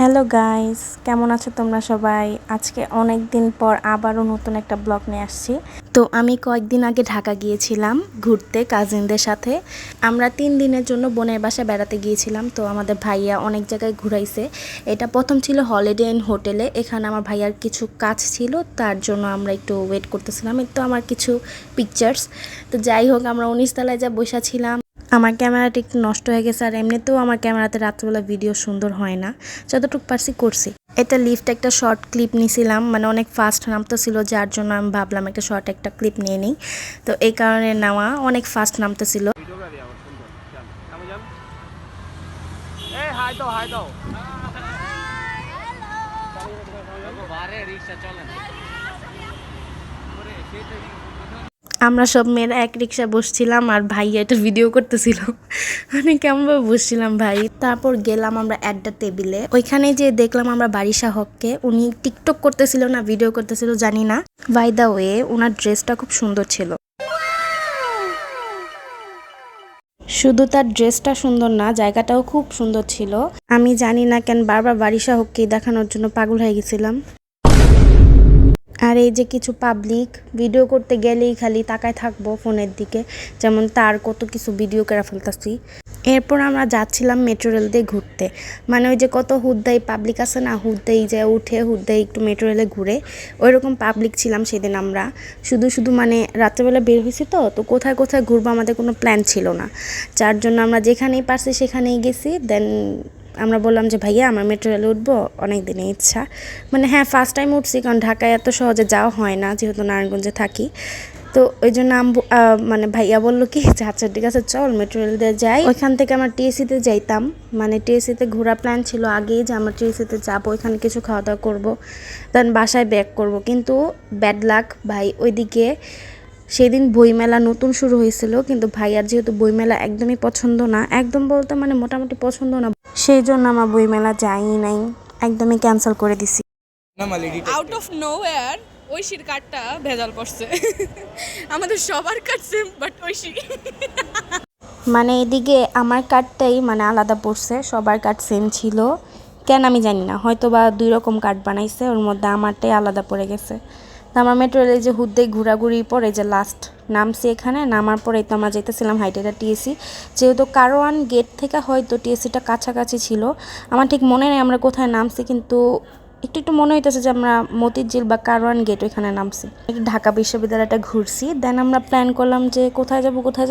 Hello guys, কেমন আছো তোমরা সবাই? আজকে অনেক দিন পর আবারও নতুন একটা ব্লগ নিয়ে আসছি। তো আমি কয়েকদিন আগে ঢাকা গিয়েছিলাম ঘুরতে কাজিনদের সাথে। আমরা 3 দিনের জন্য বোনের বাসায় বেড়াতে গিয়েছিলাম। তো আমাদের ভাইয়া অনেক জায়গায় ঘুরাইছে। এটা প্রথম ছিল হলিডে ইন হোটেলে। এখানে আমার ভাইয়ার কিছু কাজ ছিল, তার জন্য আমরা একটু ওয়েট করতেছিলাম। তো আমার কিছু পিকচার্স। তো যাই হোক, আমরা 19 তলায় যা বসেছিলাম। আমার ক্যামেরাটা একটু নষ্ট হয়ে গেছে, আর এমনিতেও আমার ক্যামেরাতে রাত্রবেলা ভিডিও সুন্দর হয় না, যতটুকু পারছি করছি। এটা লিফট একটা শর্ট ক্লিপ নিয়েছিলাম, মানে অনেক ফাস্ট নামতেছিল, যার জন্য আমি ভাবলাম একটা শর্ট একটা ক্লিপ নিয়ে নিই। তো এই কারণে নেওয়া, অনেক ফাস্ট নামতেছিল। আমরা সব মেয়েরা এক রিক্সায় বসছিলাম, আর ভাইয়া এটা ভিডিও করতেছিল। মানে কেমনভাবে বসছিলাম ভাই। তারপর গেলাম আমরা অ্যাড্ডা টেবিলে। ওইখানে যে দেখলাম আমরা বারিশা হককে, উনি টিকটক করতেছিল না ভিডিও করতেছিল জানি না। বাই দা ওয়ে, ওনার ড্রেসটা খুব সুন্দর ছিল। শুধু তার ড্রেসটা সুন্দর না, জায়গাটাও খুব সুন্দর ছিল। আমি জানি না কেন বারবার বারিশা হককে দেখানোর জন্য পাগল হয়ে গেছিলাম। আর এই যে কিছু পাবলিক ভিডিও করতে গেলেই খালি তাকায় থাকবো ফোনের দিকে, যেমন তার কত কিছু ভিডিও করে ফেলতেছি। এরপর আমরা যাচ্ছিলাম মেট্রো রেল দিয়ে ঘুরতে, মানে ওই যে কত হুদ্দাই পাবলিক আছে না, হুদ্দাই যে উঠে হুদ্দাই একটু মেট্রো রেলে ঘুরে, ওই রকম পাবলিক ছিলাম সেদিন আমরা। শুধু মানে রাত্রেবেলা বের হয়েছি, তো কোথায় কোথায় ঘুরবো আমাদের কোনো প্ল্যান ছিল না, যার জন্য আমরা যেখানেই পারছি সেখানেই গেছি। দেন আমরা বললাম যে ভাইয়া আমার মেট্রো রেলে উঠবো, অনেক দিনের ইচ্ছা। মানে হ্যাঁ, ফার্স্ট টাইম উঠছি, কারণ ঢাকায় এত সহজে যাওয়া হয় না, যেহেতু নারায়ণগঞ্জে থাকি। তো ওই জন্য মানে ভাইয়া বললো কি যে আচ্ছা ঠিক আছে চল মেট্রো রেল দিয়ে যাই। ওইখান থেকে আমরা টিএসিতে যাইতাম, মানে টিএসিতে ঘোরা প্ল্যান ছিল আগেই যে আমরা টিএসিতে যাবো, ওইখানে কিছু খাওয়া দাওয়া করবো, দেন বাসায় ব্যাক করব। কিন্তু ব্যাড লাক ভাই, ওইদিকে সেদিন বইমেলা নতুন শুরু হয়েছিল, কিন্তু ভাইয়ার যেহেতু বইমেলা একদমই পছন্দ না, একদম বলতে মানে মোটামুটি পছন্দ না, সেই জন্য আমার বইমেলা যাই নাই, একদমই ক্যান্সেল করে দিছি। আউট অফ নোওয়্যার ঐশীর কার্ডটা ভেজাল পড়ছে। আমাদের সবার কার্ড সেম, বাট ঐশী মানে এদিকে আমার কার্ডটাই মানে আলাদা পড়ছে, সবার কার্ড সেম ছিল, কেন আমি জানি না, হয়তো বা 2 রকম কার্ড বানাইছে, ওর মধ্যে আমারটাই আলাদা পড়ে গেছে। তো আমার মেট্রো রেলে যে হুদ্দেই ঘোরাঘুরি পরে যে লাস্ট নামছি, এখানে নামার পরেই তো আমরা যেতেছিলাম হাইটেটা টিএসি, যেহেতু কারওয়ান গেট থেকে হয়তো টিএসিটা কাছাকাছি ছিল, আমার ঠিক মনে নেই আমরা কোথায় নামছি, কিন্তু একটু মনে হইতেছে যে আমরা মতিঝিল বা কারওয়ান গেট ওইখানে নামছি। একটু ঢাকা বিশ্ববিদ্যালয়টা ঘুরছি, দেন আমরা প্ল্যান করলাম যে কোথায়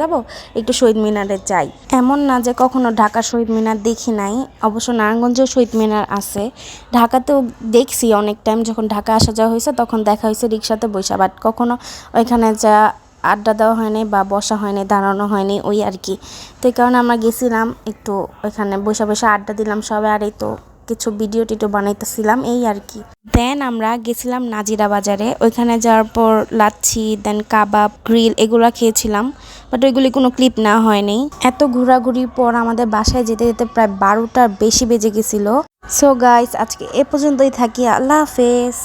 যাব একটু শহীদ মিনারে যাই। এমন না যে কখনো ঢাকা শহীদ মিনার দেখি নাই, অবশ্য নারায়ণগঞ্জেও শহীদ মিনার আছে, ঢাকাতেও দেখছি অনেক টাইম, যখন ঢাকা আসা যাওয়া হয়েছে তখন দেখা হয়েছে রিক্সাতে বসা, বাট কখনো ওইখানে যা আড্ডা দেওয়া হয়নি বা বসা হয়নি, দাঁড়ানো হয়নি, ওই আর কি। তো এই কারণে আমরা গেছিলাম একটু ওইখানে বসে আড্ডা দিলাম সবাই, আর এই তো কিছু ভিডিও টিডিও বানাইতেছিলাম, এই আর কি। দেন আমরা গেছিলাম নাজিরা বাজারে, ওইখানে যাওয়ার পর লাচ্ছি, দেন কাবাব, গ্রিল এগুলা খেয়েছিলাম, বাট ওইগুলি কোনো ক্লিপ না হয়নি। এত ঘোরাঘুরির পর আমাদের বাসায় যেতে যেতে প্রায় 12টার বেশি বেজে গেছিলো। সো গাইস, আজকে এ পর্যন্তই থাকি, আল্লাহ হাফেজ।